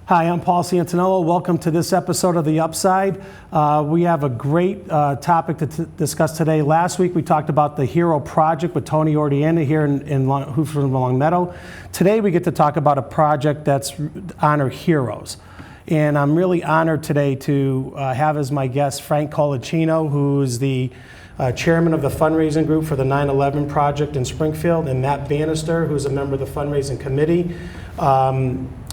Hi, I'm Paul Santinello. Welcome to this episode of The Upside. We have a great topic to discuss today. Last week we talked about the Hero Project with Tony Ordiana here in Hoover and Long Meadow. Today we get to talk about a project that's honor heroes. And I'm really honored today to have as my guest Frank Colaccino, who is the chairman of the fundraising group for the 9/11 project in Springfield, and Matt Bannister, who's a member of the fundraising committee.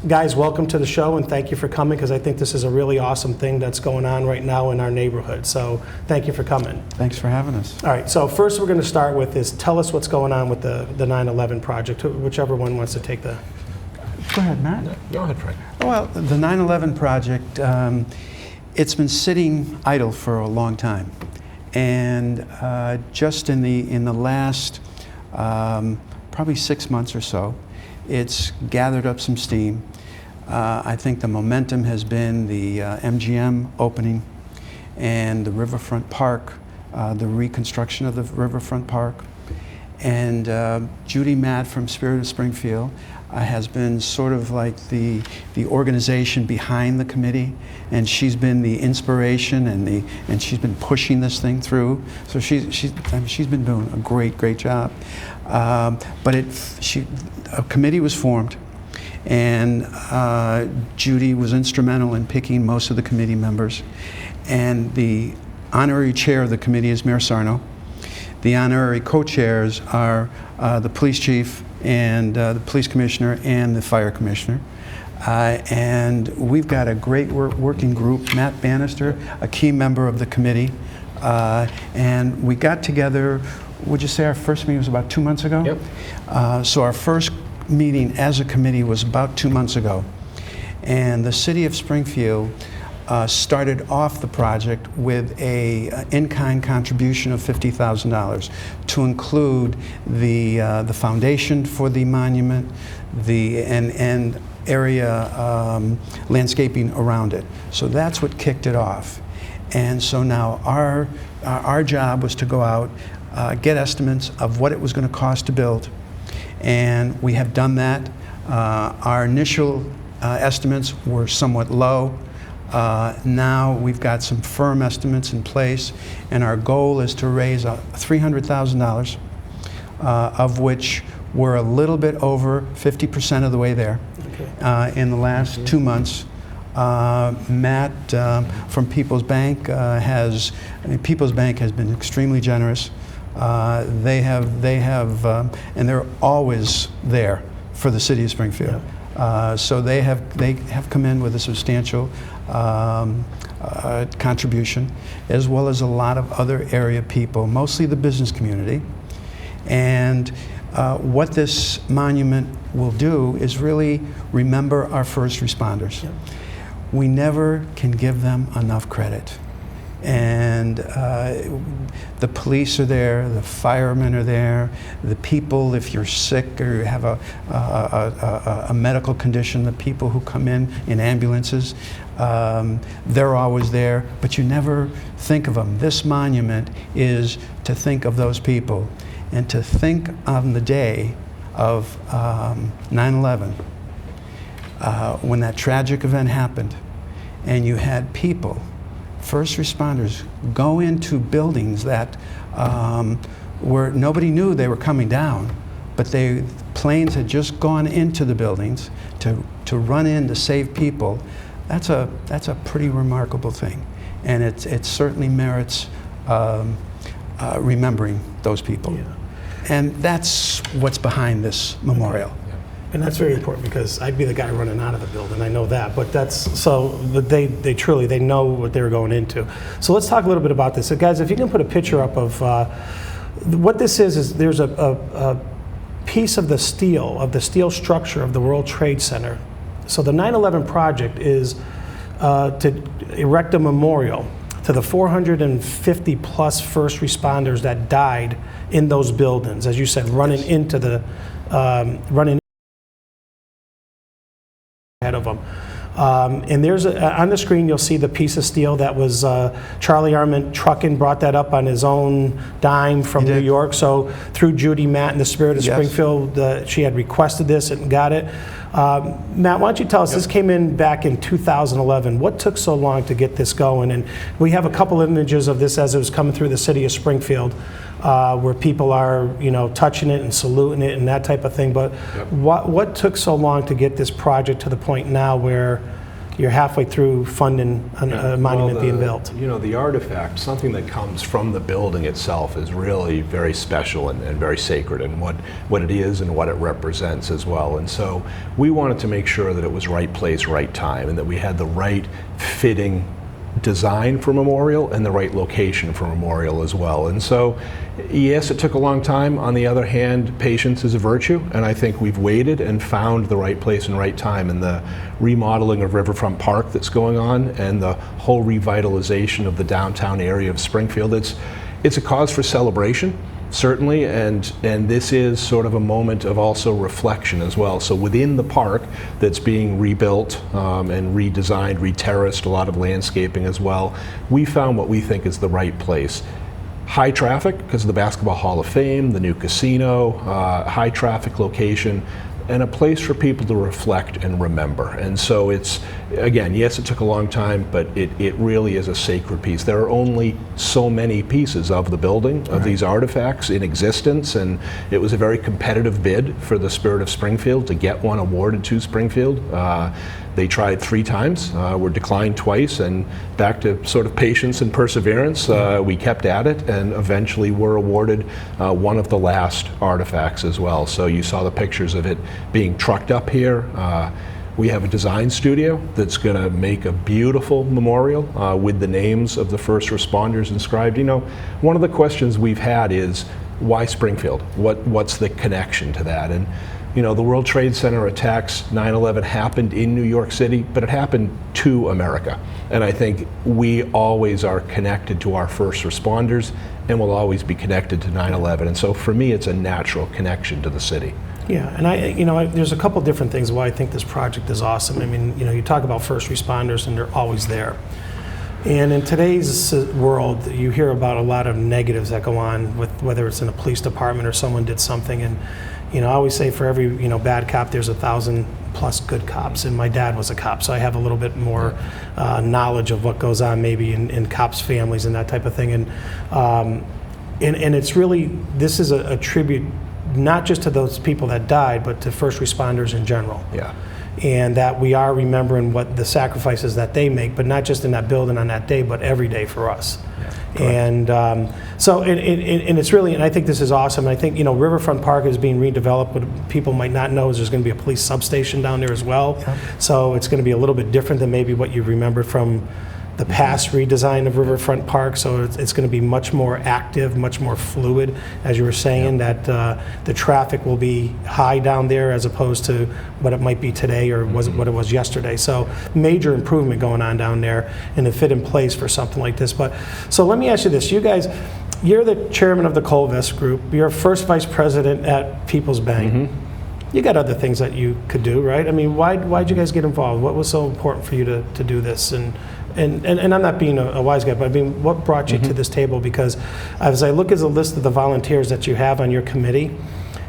Guys, welcome to the show, and thank you for coming, because I think this is a really awesome thing that's going on right now in our neighborhood. So thank you for coming. Thanks for having us. All right, so first we're going to start with is tell us what's going on with the 9/11 project, whichever one wants to take the... Go ahead, Matt. Go ahead, Frank. Well, the 9/11 project, it's been sitting idle for a long time. And just in the last probably 6 months or so, it's gathered up some steam. I think the momentum has been the MGM opening and the Riverfront Park, the reconstruction of the Riverfront Park. And Judy Matt from Spirit of Springfield has been sort of like the organization behind the committee, and she's been the inspiration and she's been pushing this thing through. So she's been doing a great job. But a committee was formed, and Judy was instrumental in picking most of the committee members. And the honorary chair of the committee is Mayor Sarno. The honorary co-chairs are the police chief and the police commissioner and the fire commissioner. And we've got a great working group. Matt Bannister, a key member of the committee. And we got together, would you say our first meeting was about 2 months ago? Yep. So our first meeting as a committee was about 2 months ago. And the city of Springfield started off the project with a in-kind contribution of $50,000 to include the foundation for the monument, and area landscaping around it. So that's what kicked it off. And so now our job was to go out, get estimates of what it was going to cost to build, and we have done that. Our initial estimates were somewhat low. Now we've got some firm estimates in place, and our goal is to raise $300,000, of which we're a little bit over 50% of the way there. Okay. In the last 2 months. Matt from People's Bank People's Bank has been extremely generous. They have, and they're always there for the city of Springfield. Yeah. So they have come in with a substantial contribution, as well as a lot of other area people, mostly the business community. And what this monument will do is really remember our first responders. Yeah. We never can give them enough credit. And the police are there, the firemen are there, the people, if you're sick or you have a medical condition, the people who come in ambulances, they're always there, but you never think of them. This monument is to think of those people, and to think on the day of 9/11, when that tragic event happened, and you had people, first responders, go into buildings that where nobody knew they were coming down, but planes had just gone into the buildings to run in to save people. That's a pretty remarkable thing, and it certainly merits remembering those people. Yeah. And that's what's behind this memorial. And that's very important, because I'd be the guy running out of the building. I know that, but they truly know what they're going into. So let's talk a little bit about this. So guys, if you can put a picture up of what this is there's a piece of the steel structure of the World Trade Center. So the 9/11 project is to erect a memorial to the 450 plus first responders that died in those buildings, as you said, running ahead of them. And there's on the screen you'll see the piece of steel that was Charlie Arment Truckin brought that up on his own dime from New York. So through Judy Matt in the spirit of Springfield, she had requested this and got it. Matt, why don't you tell us, this came in back in 2011. What took so long to get this going? And we have a couple images of this as it was coming through the city of Springfield, where people are, touching it and saluting it and that type of thing. But what took so long to get this project to the point now where you're halfway through funding a monument being built? The artifact, something that comes from the building itself, is really very special and very sacred, and what it is and what it represents as well. And so we wanted to make sure that it was right place, right time, and that we had the right fitting design for memorial and the right location for memorial as well. And so, yes, it took a long time. On the other hand, patience is a virtue, and I think we've waited and found the right place and right time. And the remodeling of Riverfront Park that's going on, and the whole revitalization of the downtown area of Springfield, it's a cause for celebration, certainly, and this is sort of a moment of also reflection as well. So within the park that's being rebuilt and redesigned, re-terraced, a lot of landscaping as well, we found what we think is the right place. High traffic because of the Basketball Hall of Fame, the new casino, high traffic location, and a place for people to reflect and remember. And so it's, again, yes, it took a long time, but it really is a sacred piece. There are only so many pieces of the building, of these artifacts in existence, and it was a very competitive bid for the Spirit of Springfield to get one awarded to Springfield. They tried 3 times, were declined twice, and back to sort of patience and perseverance, we kept at it, and eventually were awarded one of the last artifacts as well. So you saw the pictures of it being trucked up here. We have a design studio that's going to make a beautiful memorial with the names of the first responders inscribed. One of the questions we've had is, why Springfield? What's the connection to that? And the World Trade Center attacks, 9/11 happened in New York City, but it happened to America. And I think we always are connected to our first responders, and will always be connected to 9/11. And so for me, it's a natural connection to the city. Yeah, and there's a couple different things why I think this project is awesome. I mean, you talk about first responders, and they're always there. And in today's world, you hear about a lot of negatives that go on with whether it's in a police department or someone did something. And I always say for every bad cop, there's 1,000 plus good cops. And my dad was a cop, so I have a little bit more knowledge of what goes on maybe in cops' families and that type of thing. And it's really, this is a tribute not just to those people that died, but to first responders in general. Yeah. And that we are remembering what the sacrifices that they make, but not just in that building on that day, but every day for us. Yeah, and so it's really, and I think this is awesome. And I think Riverfront Park is being redeveloped. What people might not know is there's going to be a police substation down there as well. Yeah. So it's going to be a little bit different than maybe what you remember from the past redesign of Riverfront Park. So it's going to be much more active, much more fluid, as you were saying, that the traffic will be high down there as opposed to what it might be today or what it was yesterday. So major improvement going on down there, and it fit in place for something like this. But so let me ask you this. You guys, you're the chairman of the Colvest Group. You're first vice president at People's Bank. Mm-hmm. You got other things that you could do, right? I mean, why'd you guys get involved? What was so important for you to do this? And I'm not being a wise guy, but I mean, what brought you to this table? Because as I look at the list of the volunteers that you have on your committee,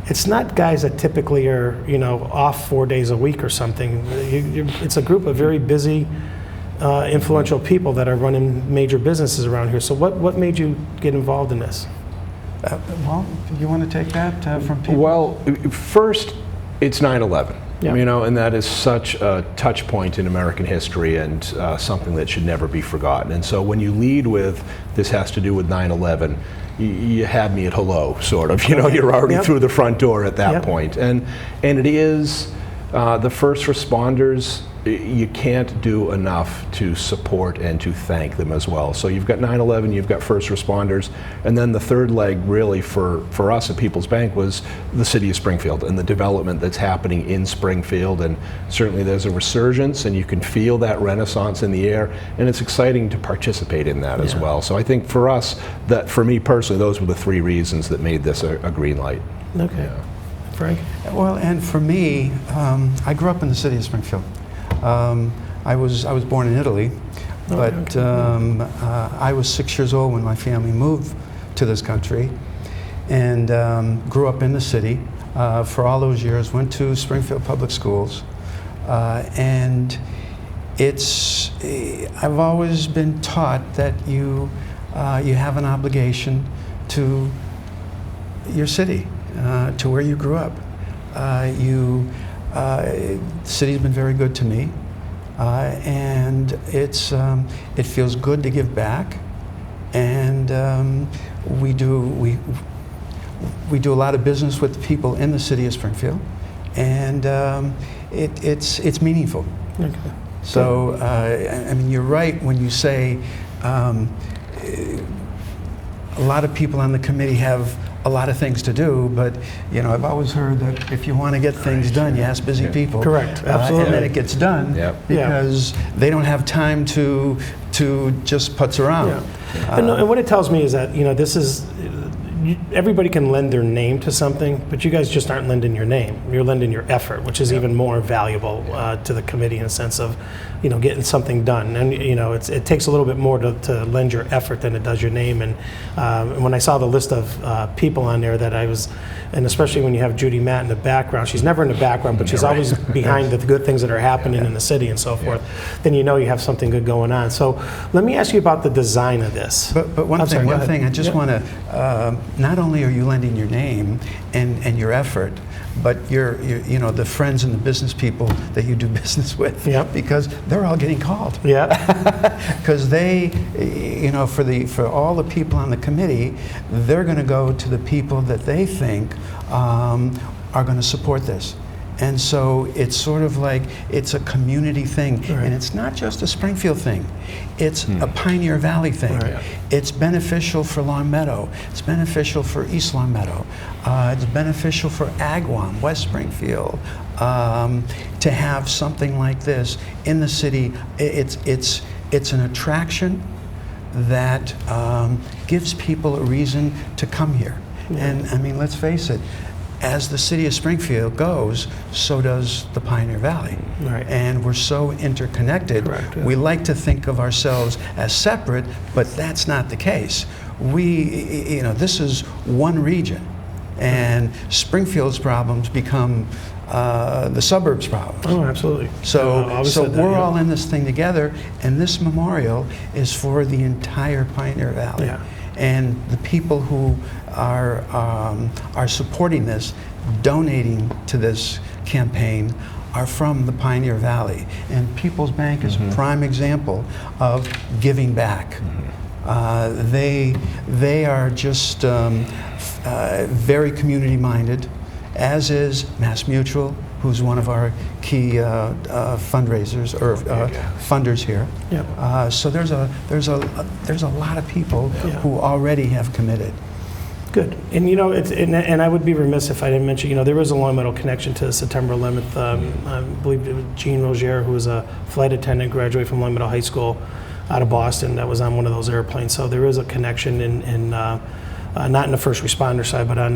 it's not guys that typically are, off 4 days a week or something. It's a group of very busy, influential people that are running major businesses around here. So what made you get involved in this? Well, you want to take that from people? Well, first, it's 9/11. Yeah. And that is such a touch point in American history, and something that should never be forgotten. And so when you lead with, this has to do with 9/11, you had me at hello, sort of. You're already through the front door at that point. And it is the first responders. You can't do enough to support and to thank them as well. So you've got 9/11, you've got first responders, and then the third leg really for us at People's Bank was the city of Springfield and the development that's happening in Springfield. And certainly there's a resurgence, and you can feel that renaissance in the air, and it's exciting to participate in that as well. So I think for us, for me personally, those were the 3 reasons that made this a green light. Okay. Yeah. Frank? Well, and for me, I grew up in the city of Springfield. I was born in Italy, but I was 6 years old when my family moved to this country, and grew up in the city for all those years. Went to Springfield Public Schools, and I've always been taught that you have an obligation to your city, to where you grew up. The city's been very good to me, and it feels good to give back, and we do a lot of business with the people in the city of Springfield, and it's meaningful. Okay. So I mean, you're right when you say a lot of people on the committee have a lot of things to do, but I've always heard that if you want to get things done, you ask busy people. Correct. Absolutely. And then it gets done because they don't have time to just putz around. Yeah. And what it tells me is that this is. Everybody can lend their name to something, but you guys just aren't lending your name. You're lending your effort, which is even more valuable to the committee in the sense of, getting something done. And it takes a little bit more to lend your effort than it does your name. And when I saw the list of people on there that I was, and especially when you have Judy Matt in the background, she's never in the background, but she's always behind the good things that are happening in the city and so forth. Then you have something good going on. So let me ask you about the design of this. But one thing, I just want to. Not only are you lending your name and your effort, but you're the friends and the business people that you do business with, because they're all getting called. Yeah. Because they, for all the people on the committee, they're going to go to the people that they think are going to support this. And so it's sort of like it's a community thing, and it's not just a Springfield thing. It's a Pioneer Valley thing. It's beneficial for Long Meadow. It's beneficial for East Long Meadow. It's beneficial for Agawam, West Springfield, to have something like this in the city. It's an attraction that gives people a reason to come here. And I mean, let's face it. As the city of Springfield goes, so does the Pioneer Valley. And we're so interconnected. We like to think of ourselves as separate, but that's not the case. This is one region, and Springfield's problems become the suburbs' problems. Oh, absolutely. So we're all in this thing together, and this memorial is for the entire Pioneer Valley. And the people who are supporting this, donating to this campaign, are from the Pioneer Valley. And People's Bank is a prime example of giving back. They are just very community-minded, as is Mass Mutual, who's one of our key fundraisers or funders here. So there's a lot of people who already have committed. Good. And and I would be remiss if I didn't mention, there is a Long Meadow connection to September 11th. I believe it was Jean Rogier, who was a flight attendant, graduated from Long Meadow High School out of Boston, that was on one of those airplanes. So there is a connection in not in the first responder side, but on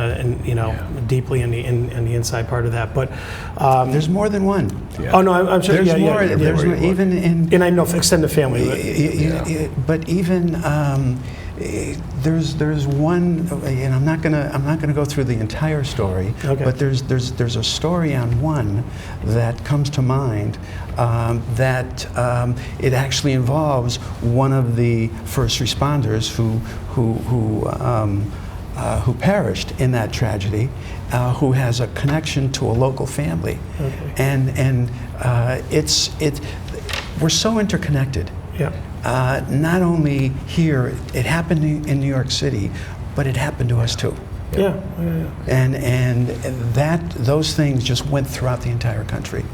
deeply in the inside part of that. But there's more than one. Oh no, I'm sure. There's more. There's more, even in. And I know extended family. But even there's one, and I'm not gonna go through the entire story. But there's a story on one that comes to mind that it actually involves one of the first responders who perished in that tragedy, who has a connection to a local family, and we're so interconnected. Not only here, it happened in New York City, but it happened to us too. And those things just went throughout the entire country.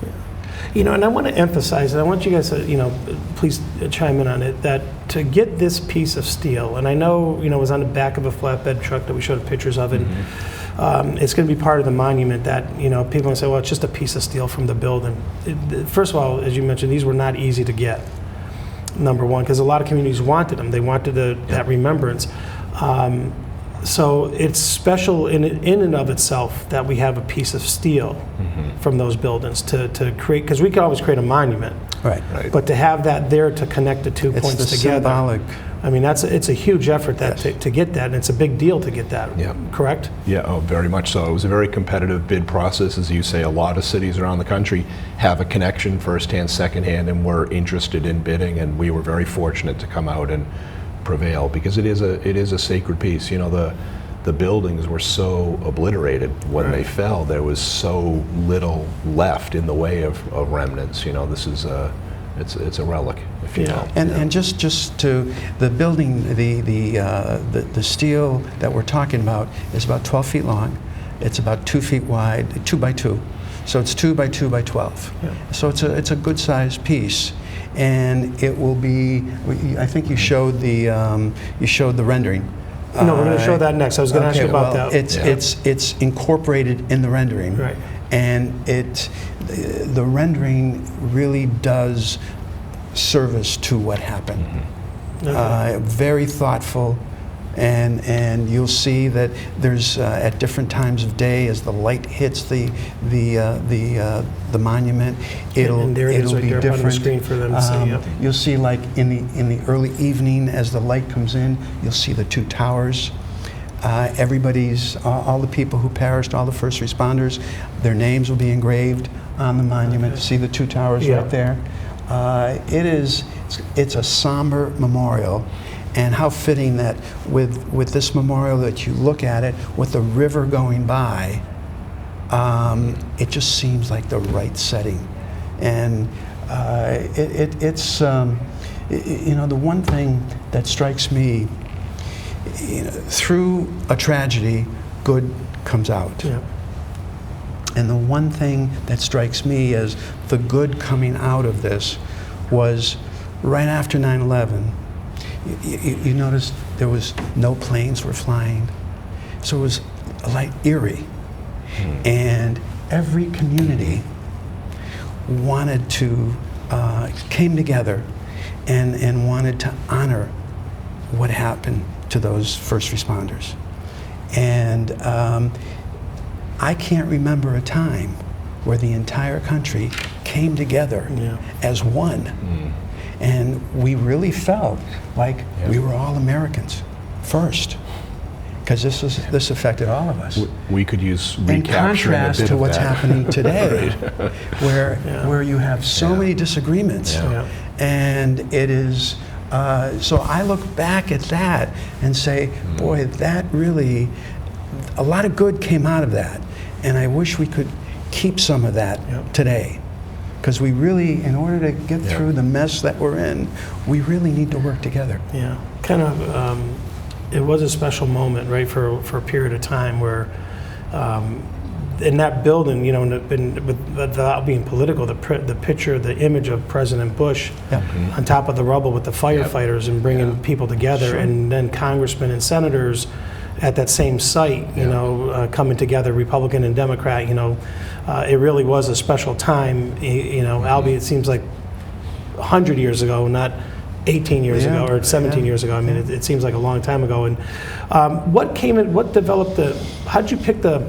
And I want to emphasize, and I want you guys to, please chime in on it, that to get this piece of steel, and I know, it was on the back of a flatbed truck that we showed pictures of, and it's going to be part of the monument that, people will say, well, it's just a piece of steel from the building. First of all, as you mentioned, these were not easy to get, number one, because a lot of communities wanted them. They wanted that remembrance. So it's special in and of itself that we have a piece of steel from those buildings to create, because we could always create a monument, Right. Right. but to have that there to connect the two It's points the together. symbolic. I mean, it's a huge effort Yes. to get that, and it's a big deal to get that, Yeah. correct? Yeah, oh, very much so. It was a very competitive bid process. As you say, a lot of cities around the country have a connection, firsthand, secondhand, and were interested in bidding, and we were very fortunate to come out and prevail, because it is a sacred piece. You know, the buildings were so obliterated when they fell. There was so little left in the way of remnants. You know, this is it's a relic, if you Yeah. will. And just to the building, the steel that we're talking about is about 12 feet long. It's about 2 feet wide, 2 by 2. So it's 2 by 2 by 12. Yeah. So it's a good sized piece, and it will be. I think you showed the rendering. No, we're going to show that next. I was going to ask you about well, that. It's incorporated in the rendering, Right. and the rendering really does service to what happened. Okay. Very thoughtful, and you'll see that there's at different times of day, as the light hits the monument, And there it is it'll right be there up on the different. screen for them to see, yep. You'll see, like in the early evening, as the light comes in, you'll see the two towers. Everybody's, all the people who perished, all the first responders, their names will be engraved on the monument. Okay. See the two towers Yeah. right there? It's a somber memorial, and how fitting that with this memorial that you look at it with the river going by, it just seems like the right setting. And it's you know, the one thing that strikes me, you know, through a tragedy, good comes out. Yeah. And the one thing that strikes me as the good coming out of this was right after 9/11. You notice there was no planes were flying, so it was like eerie, and every community wanted to came together and wanted to honor what happened to those first responders. And I can't remember a time where the entire country came together Yeah. as one. And we really felt like we were all Americans first, because this affected all of us. We could use In recapturing a contrast bit to of what's that. happening today, where you have so many disagreements, Yeah. Yeah. and it is. So I look back at that and say, boy, that really, a lot of good came out of that, and I wish we could keep some of that Yep. today. Because we really, in order to get Yeah. through the mess that we're in, we really need to work together. Yeah, kind of. It was a special moment, right, for a period of time where, in that building, you know, without being political, the picture, the image of President Bush Yeah. on top of the rubble with the firefighters and bringing people together, Sure. and then congressmen and senators at that same site, you know, coming together, Republican and Democrat, you know, it really was a special time, you know, albeit it seems like 100 years ago, not 18 years Yeah, ago or 17 yeah, years ago. I mean, it seems like a long time ago. And what developed how'd you pick the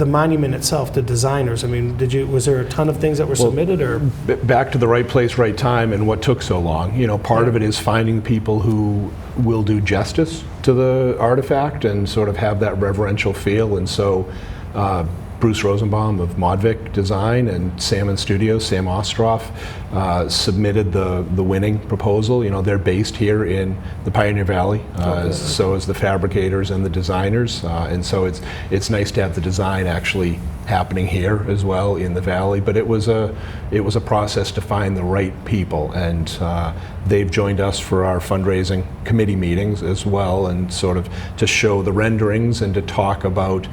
monument itself, the designers? I mean, was there a ton of things that were submitted, or? Back to the right place, right time, and what took so long. You know, part of it is finding people who will do justice to the artifact and sort of have that reverential feel. And so Bruce Rosenbaum of Modvic Design and Salmon Studios, Sam Ostroff, submitted the winning proposal. You know, they're based here in the Pioneer Valley, so is the fabricators and the designers, and so it's nice to have the design actually happening here as well in the valley. But it was a process to find the right people, and they've joined us for our fundraising committee meetings as well, and sort of to show the renderings and to talk about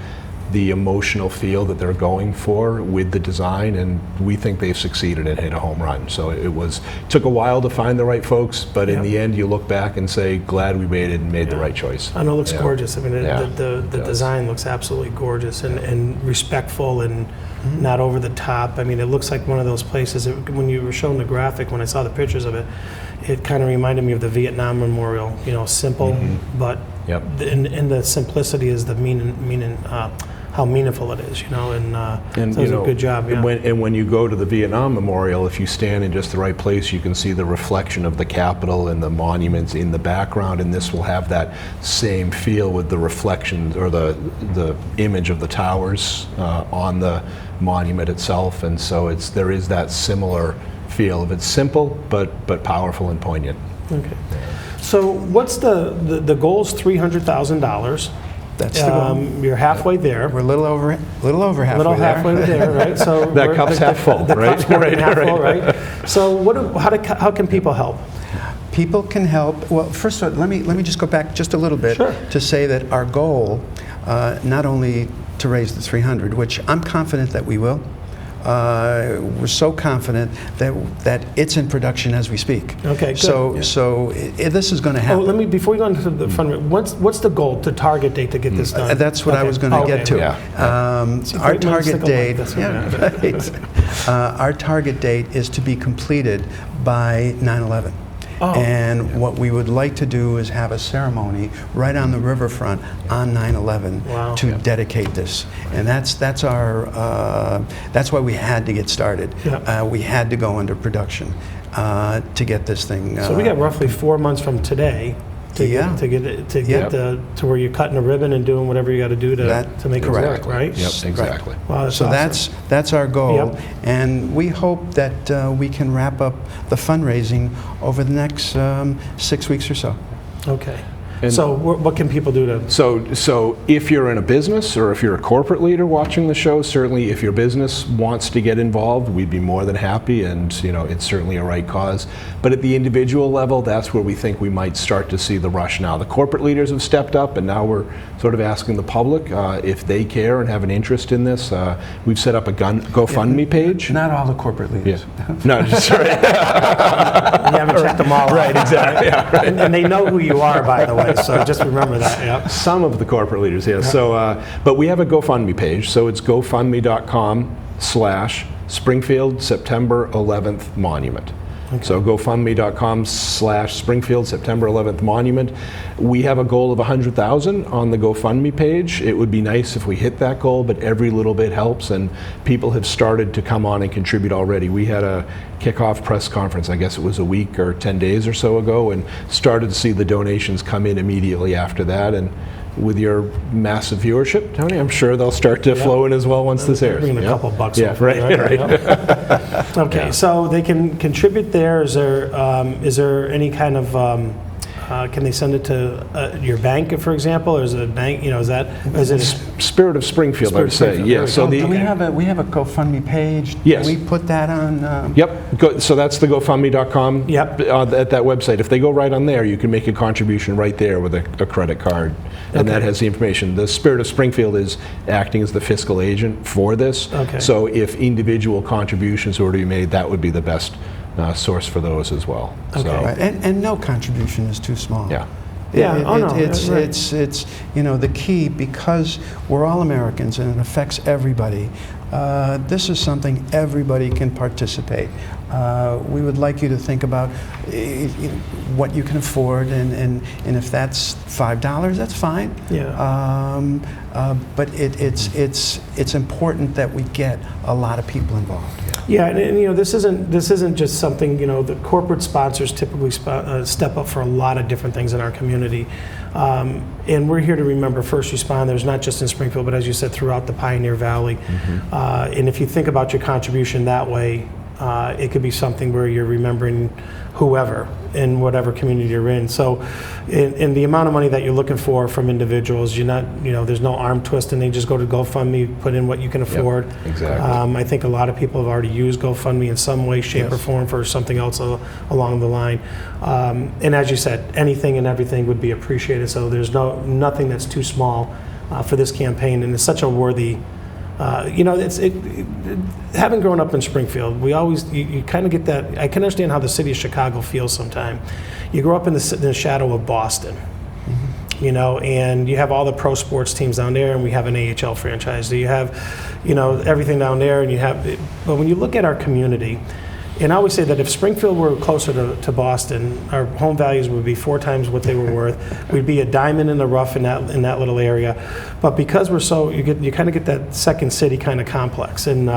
the emotional feel that they're going for with the design, and we think they've succeeded and hit a home run. So it took a while to find the right folks, but in the end you look back and say, glad we waited and made the right choice. I know it looks Yeah. gorgeous. I mean, Yeah. the It does. design looks absolutely gorgeous and respectful and not over the top. I mean, it looks like one of those places, when you were showing the graphic, when I saw the pictures of it, it kind of reminded me of the Vietnam Memorial, you know, simple, but Yep. and the simplicity is the meaning how meaningful it is, and so it's a good job. Yeah. When you go to the Vietnam Memorial, if you stand in just the right place, you can see the reflection of the Capitol and the monuments in the background, and this will have that same feel with the reflections or the image of the towers on the monument itself, and so there is that similar feel of it's simple but powerful and poignant. Okay. So what's the goal's $300,000? That's the goal. You're halfway there. We're a little over halfway there, right? So That cup's half full, the right? cup's more than half Right. full, right? So how can people help? People can help. Well, first of all, let me just go back just a little bit Sure. to say that our goal, not only to raise the 300, which I'm confident that we will. We're so confident that it's in production as we speak. Okay, good. So this is going to happen. Before we go into the fund, what's the goal, the target date to get this done? That's what I was going to get to. Yeah. Our target date, right. our target date is to be completed by 9/11. And what we would like to do is have a ceremony right on the riverfront on 9/11 to dedicate this, and that's why we had to get started. We had to go into production to get this thing. So we got roughly 4 months from today to get to where you're cutting a ribbon and doing whatever you got to do to make it work, right? Yep, exactly. Right. Wow, So awesome. that's our goal, and we hope that we can wrap up the fundraising over the next 6 weeks or so. Okay. So what can people do to... So if you're in a business or if you're a corporate leader watching the show, certainly if your business wants to get involved, we'd be more than happy, and it's certainly a right cause. But at the individual level, that's where we think we might start to see the rush now. The corporate leaders have stepped up, and now we're sort of asking the public if they care and have an interest in this. We've set up a GoFundMe page. Not all the corporate leaders. Yeah. No, just right. You haven't checked them all out. Right, exactly. Yeah, right. And they know who you are, by the way. So just remember that. Yeah. Some of the corporate leaders, yeah. So, but we have a GoFundMe page. So it's GoFundMe.com/Springfield September 11th Monument. Okay. So GoFundMe.com/Springfield September 11th Monument. We have a goal of 100,000 on the GoFundMe page. It would be nice if we hit that goal, but every little bit helps, and people have started to come on and contribute already. We had a kickoff press conference, I guess it was a week or 10 days or so ago, and started to see the donations come in immediately after that. And with your massive viewership, Tony, I'm sure they'll start to flow in as well once this airs. Bringing a couple bucks. Yeah, right. Okay, so they can contribute there. Is there any kind of can they send it to your bank, for example, or is it a bank? Is it Spirit of Springfield? I would say, yeah. So do we have a GoFundMe page? Yes. Can we put that on? Yep. So that's the GoFundMe.com. Yep. At that website, if they go right on there, you can make a contribution right there with a credit card, and that has the information. The Spirit of Springfield is acting as the fiscal agent for this. Okay. So if individual contributions were to be made, that would be the best source for those as well. Okay. So, Right. And no contribution is too small. yeah. It's the key, because we're all Americans and it affects everybody. This is something everybody can participate. We would like you to think about what you can afford, and if that's $5, that's fine. Yeah. But it's important that we get a lot of people involved. Yeah, and this isn't just something, the corporate sponsors typically step up for a lot of different things in our community. And we're here to remember first responders, not just in Springfield, but as you said, throughout the Pioneer Valley. Mm-hmm. And if you think about your contribution that way, it could be something where you're remembering whoever in whatever community you're in. So in the amount of money that you're looking for from individuals, you're not, there's no arm twisting. They just go to GoFundMe, put in what you can afford. Yep, exactly. I think a lot of people have already used GoFundMe in some way, shape, or form for something else along the line. And as you said, anything and everything would be appreciated. So there's nothing that's too small for this campaign, and it's such a worthy. Having grown up in Springfield, we always, you kind of get that. I can understand how the city of Chicago feels sometimes. You grow up in the shadow of Boston, and you have all the pro sports teams down there, and we have an AHL franchise. So you have, everything down there, and but when you look at our community, And I always say that if Springfield were closer to Boston, our home values would be 4 times what they were worth. We'd be a diamond in the rough in that little area. But because we're so, you kind of get that second city kind of complex. And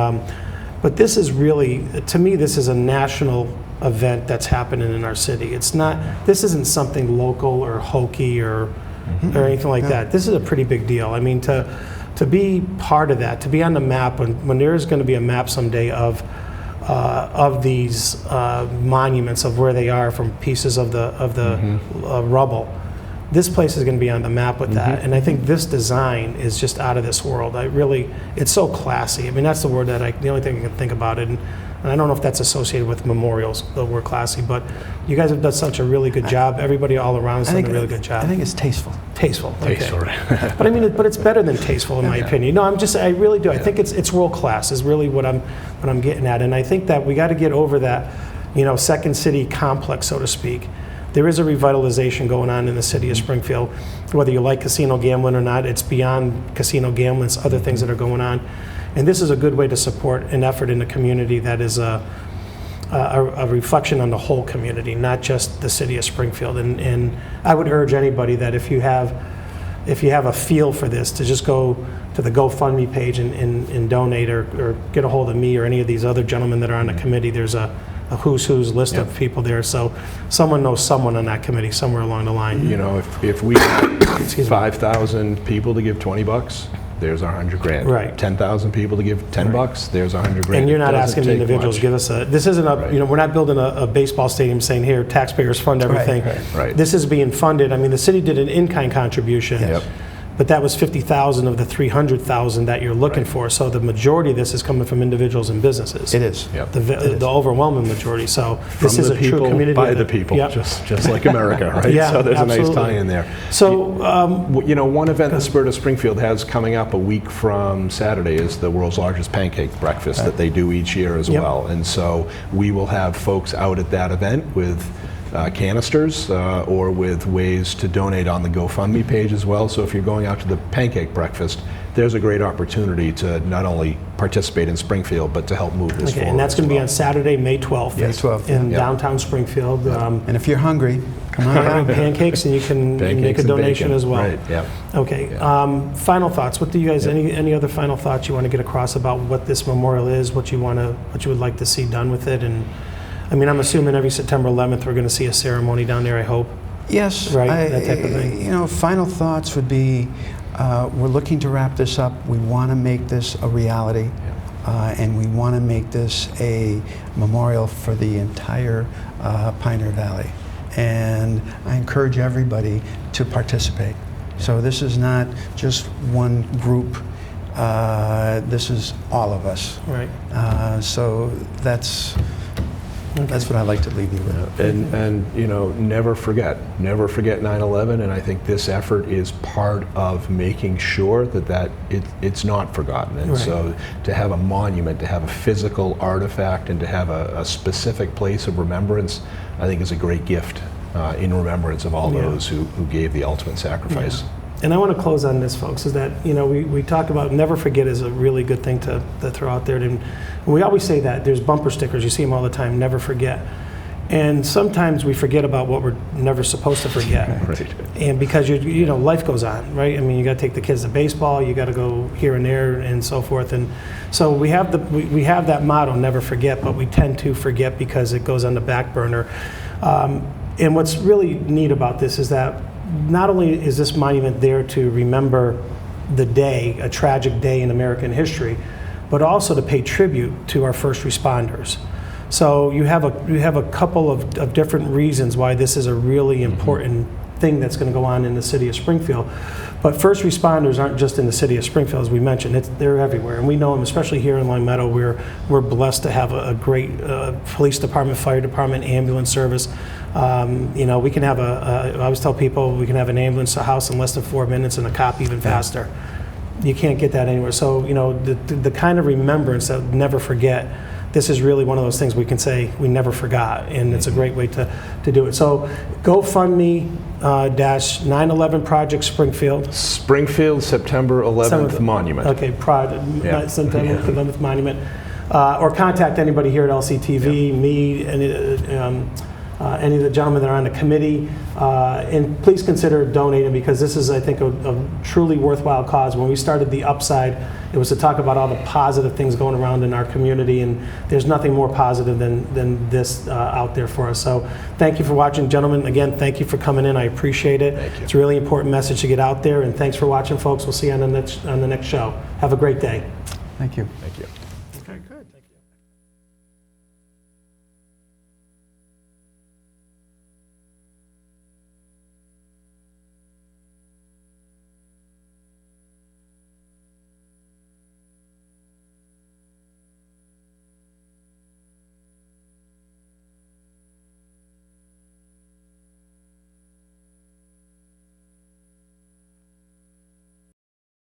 but this is really, to me, this is a national event that's happening in our city. It's not. This isn't something local or hokey or anything like that. This is a pretty big deal. I mean, to be part of that, to be on the map when there is going to be a map someday of these monuments, of where they are from pieces of the rubble. This place is going to be on the map with that, and I think this design is just out of this world. It's so classy. I mean, that's the word the only thing I can think about it. And I don't know if that's associated with memorials, the word classy, but you guys have done such a really good job. Everybody all around has done a really good job. I think it's tasteful. Tasteful. Okay. Tasteful. But I mean, but it's better than tasteful in my opinion. No, I really do. I think it's world class is really what I'm getting at, and I think that we got to get over that, second city complex, so to speak. There is a revitalization going on in the city of Springfield. Whether you like casino gambling or not, it's beyond casino gambling. It's other things that are going on. And this is a good way to support an effort in the community that is a reflection on the whole community, not just the city of Springfield. And I would urge anybody that if you have a feel for this, to just go to the GoFundMe page and donate or get a hold of me or any of these other gentlemen that are on the committee. There's a who's list of people there, so someone knows someone on that committee somewhere along the line. If we have 5,000 people to give $20, there's $100,000. Right. 10,000 people to give $10, there's $100,000. And you're not asking the individuals much. give us this isn't we're not building a baseball stadium saying here, taxpayers fund everything. Right. This is being funded. I mean, the city did an in-kind contribution. Yep. But that was 50,000 of the 300,000 that you're looking for. So the majority of this is coming from individuals and businesses. It is. Yep. The overwhelming majority. So this is a true community. By the people, Yep. just like America, right? Yeah, so there's absolutely. a nice tie in there. So, one event the Spirit of Springfield has coming up a week from Saturday is the world's largest pancake breakfast that they do each year as well. And so we will have folks out at that event with canisters or with ways to donate on the GoFundMe page as well. So if you're going out to the pancake breakfast, there's a great opportunity to not only participate in Springfield, but to help move this forward. and that's going to be on Saturday, May 12th. May 12th, in downtown Springfield. And if you're hungry, come on down. Pancakes, and you can make a donation as well. Right, yeah. Okay. Final thoughts. What do you guys? Any other final thoughts you want to get across about what this memorial is? What you would like to see done with it? And I mean, I'm assuming every September 11th we're going to see a ceremony down there. I hope. Yes. Right. That type of thing. Final thoughts would be, we're looking to wrap this up. We want to make this a reality, and we want to make this a memorial for the entire Pioneer Valley. And I encourage everybody to participate. So this is not just one group. This is all of us. Right. So that's what I'd like to leave you with. And never forget 9/11, and I think this effort is part of making sure that it's not forgotten. And so to have a monument, to have a physical artifact, and to have a specific place of remembrance, I think is a great gift in remembrance of all those who gave the ultimate sacrifice. Yeah. And I want to close on this, folks, is that, we talk about never forget is a really good thing to throw out there. And we always say that. There's bumper stickers. You see them all the time, never forget. And sometimes we forget about what we're never supposed to forget. Right. And because, life goes on, right? I mean, you got to take the kids to baseball, you got to go here and there and so forth. And so we have that motto, never forget, but we tend to forget because it goes on the back burner. And what's really neat about this is that not only is this monument there to remember the day, a tragic day in American history, but also to pay tribute to our first responders. So you have a couple of different reasons why this is a really important thing that's going to go on in the city of Springfield. But first responders aren't just in the city of Springfield, as we mentioned. They're everywhere, and we know them, especially here in Long Meadow. We're blessed to have a great police department, fire department, ambulance service. We can have I always tell people we can have an ambulance to a house in less than 4 minutes and a cop even faster. You can't get that anywhere. So the kind of remembrance that never forget. This is really one of those things we can say we never forgot, and it's a great way to do it. So GoFundMe -9/11 Project Springfield. September 11th monument. Okay, September 11th monument. or contact anybody here at LCTV, me, any of the gentlemen that are on the committee, and please consider donating, because this is, I think, a truly worthwhile cause. When we started the Upside, it was to talk about all the positive things going around in our community, and there's nothing more positive than this out there for us. So thank you for watching, gentlemen. Again, thank you for coming in. I appreciate it. Thank you. It's a really important message to get out there, and thanks for watching, folks. We'll see you on the next show. Have a great day. Thank you. Thank you.